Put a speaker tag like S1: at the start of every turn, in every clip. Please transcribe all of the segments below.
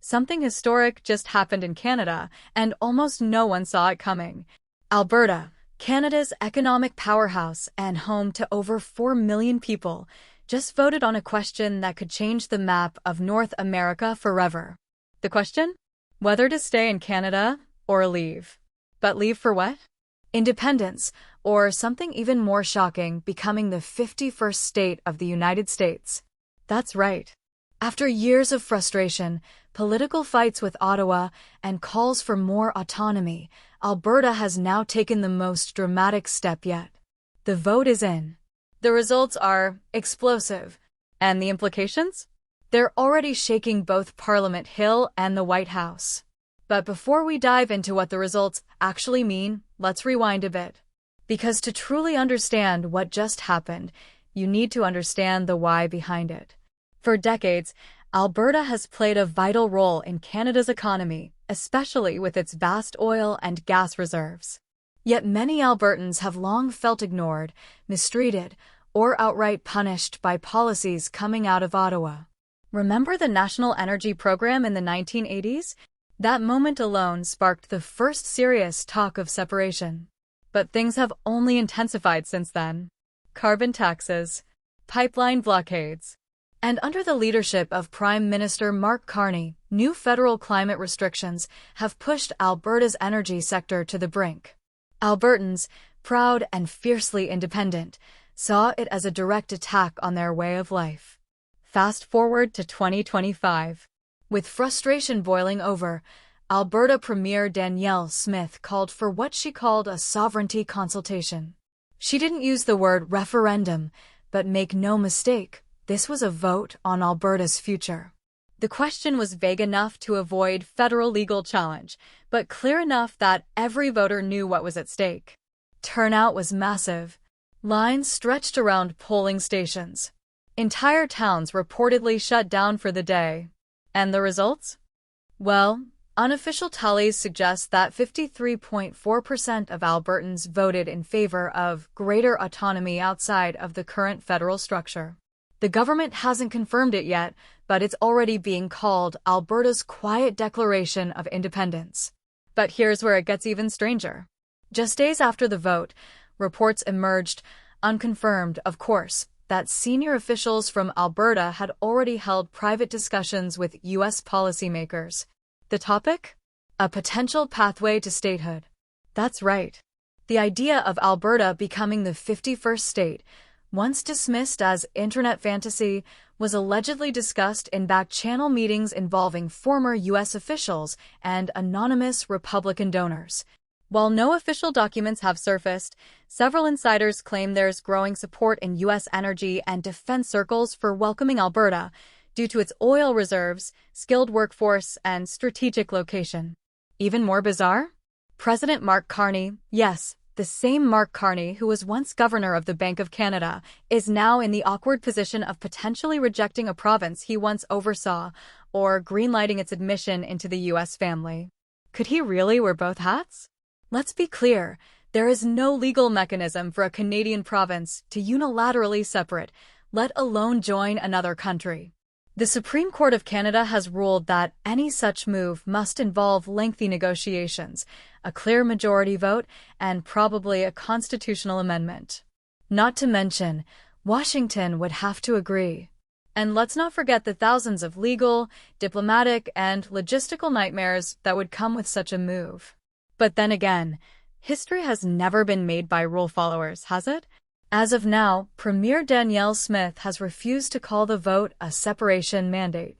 S1: Something historic just happened in Canada, and almost no one saw it coming. Alberta, Canada's economic powerhouse and home to over 4 million people, just voted on a question that could change the map of North America forever. The question? Whether to stay in Canada or leave. But leave for what? Independence, or something even more shocking, becoming the 51st state of the United States. That's right. After years of frustration, political fights with Ottawa, and calls for more autonomy, Alberta has now taken the most dramatic step yet. The vote is in. The results are explosive. And the implications? They're already shaking both Parliament Hill and the White House. But before we dive into what the results actually mean, let's rewind a bit. Because to truly understand what just happened, you need to understand the why behind it. For decades, Alberta has played a vital role in Canada's economy, especially with its vast oil and gas reserves. Yet many Albertans have long felt ignored, mistreated, or outright punished by policies coming out of Ottawa. Remember the National Energy Program in the 1980s? That moment alone sparked the first serious talk of separation. But things have only intensified since then. Carbon taxes, pipeline blockades, and under the leadership of Prime Minister Mark Carney, new federal climate restrictions have pushed Alberta's energy sector to the brink. Albertans, proud and fiercely independent, saw it as a direct attack on their way of life. Fast forward to 2025. With frustration boiling over, Alberta Premier Danielle Smith called for what she called a sovereignty consultation. She didn't use the word referendum, but make no mistake, this was a vote on Alberta's future. The question was vague enough to avoid federal legal challenge, but clear enough that every voter knew what was at stake. Turnout was massive. Lines stretched around polling stations. Entire towns reportedly shut down for the day. And the results? Well, unofficial tallies suggest that 53.4% of Albertans voted in favor of greater autonomy outside of the current federal structure. The government hasn't confirmed it yet, but it's already being called Alberta's quiet declaration of independence. But here's where it gets even stranger. Just days after the vote, reports emerged, unconfirmed, of course, that senior officials from Alberta had already held private discussions with U.S. policymakers. The topic? A potential pathway to statehood. That's right. The idea of Alberta becoming the 51st state, once dismissed as internet fantasy, was allegedly discussed in back-channel meetings involving former U.S. officials and anonymous Republican donors. While no official documents have surfaced, several insiders claim there's growing support in U.S. energy and defense circles for welcoming Alberta due to its oil reserves, skilled workforce, and strategic location. Even more bizarre? President Mark Carney, yes, the same Mark Carney who was once governor of the Bank of Canada, is now in the awkward position of potentially rejecting a province he once oversaw or greenlighting its admission into the U.S. family. Could he really wear both hats? Let's be clear, there is no legal mechanism for a Canadian province to unilaterally separate, let alone join another country. The Supreme Court of Canada has ruled that any such move must involve lengthy negotiations, a clear majority vote, and probably a constitutional amendment. Not to mention, Washington would have to agree. And let's not forget the thousands of legal, diplomatic, and logistical nightmares that would come with such a move. But then again, history has never been made by rule followers, has it? As of now, Premier Danielle Smith has refused to call the vote a separation mandate.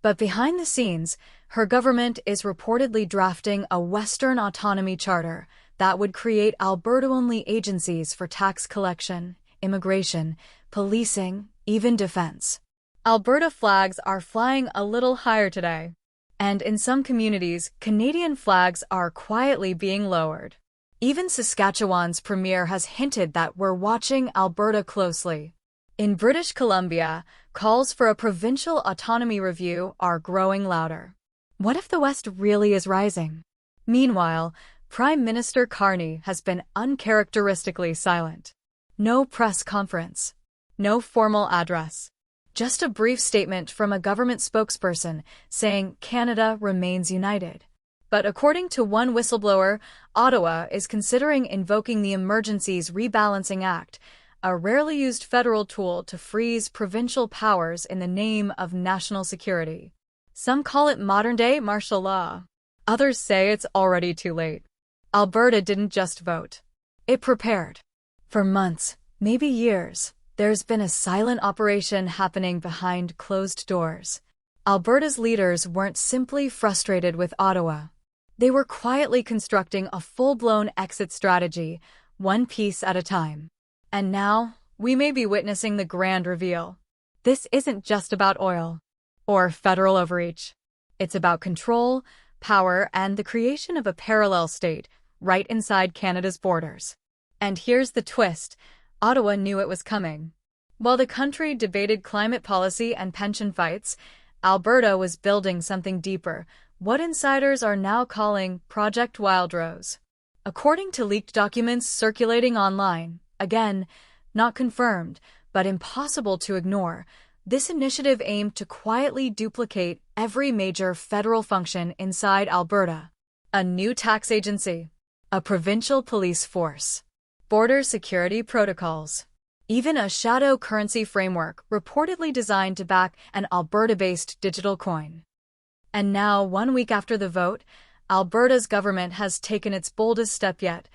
S1: But behind the scenes, her government is reportedly drafting a Western autonomy charter that would create Alberta-only agencies for tax collection, immigration, policing, even defense. Alberta flags are flying a little higher today. And in some communities, Canadian flags are quietly being lowered. Even Saskatchewan's premier has hinted that we're watching Alberta closely. In British Columbia, calls for a provincial autonomy review are growing louder. What if the West really is rising? Meanwhile, Prime Minister Carney has been uncharacteristically silent. No press conference. No formal address. Just a brief statement from a government spokesperson saying Canada remains united. But according to one whistleblower, Ottawa is considering invoking the Emergencies Rebalancing Act, a rarely used federal tool to freeze provincial powers in the name of national security. Some call it modern-day martial law. Others say it's already too late. Alberta didn't just vote. It prepared. For months, maybe years, there's been a silent operation happening behind closed doors. Alberta's leaders weren't simply frustrated with Ottawa. They were quietly constructing a full-blown exit strategy, one piece at a time. And now, we may be witnessing the grand reveal. This isn't just about oil or federal overreach. It's about control, power, and the creation of a parallel state right inside Canada's borders. And here's the twist. Ottawa knew it was coming. While the country debated climate policy and pension fights, Alberta was building something deeper, what insiders are now calling Project Wildrose. According to leaked documents circulating online, again, not confirmed, but impossible to ignore, this initiative aimed to quietly duplicate every major federal function inside Alberta. A new tax agency, a provincial police force, border security protocols, even a shadow currency framework reportedly designed to back an Alberta-based digital coin. And now, 1 week after the vote, Alberta's government has taken its boldest step yet,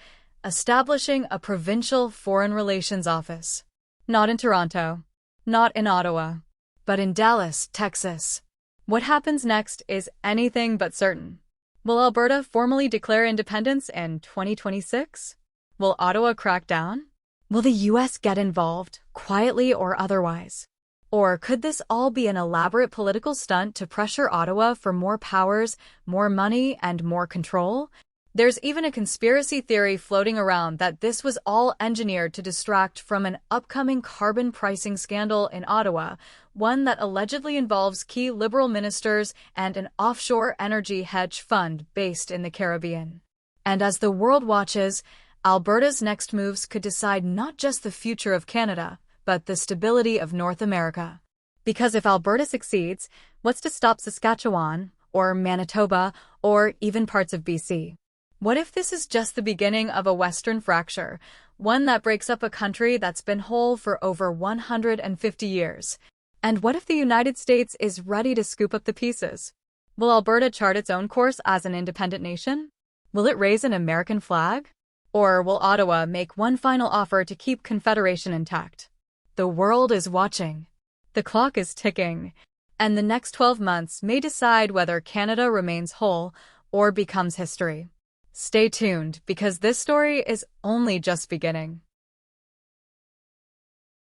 S1: establishing a provincial foreign relations office. Not in Toronto, not in Ottawa, but in Dallas, Texas. What happens next is anything but certain. Will Alberta formally declare independence in 2026? Will Ottawa crack down? Will the U.S. get involved, quietly or otherwise? Or could this all be an elaborate political stunt to pressure Ottawa for more powers, more money, and more control? There's even a conspiracy theory floating around that this was all engineered to distract from an upcoming carbon pricing scandal in Ottawa, one that allegedly involves key Liberal ministers and an offshore energy hedge fund based in the Caribbean. And as the world watches, Alberta's next moves could decide not just the future of Canada, but the stability of North America. Because if Alberta succeeds, what's to stop Saskatchewan, or Manitoba, or even parts of BC? What if this is just the beginning of a Western fracture, one that breaks up a country that's been whole for over 150 years? And what if the United States is ready to scoop up the pieces? Will Alberta chart its own course as an independent nation? Will it raise an American flag? Or will Ottawa make one final offer to keep Confederation intact? The world is watching. The clock is ticking. And the next 12 months may decide whether Canada remains whole or becomes history. Stay tuned, because this story is only just beginning.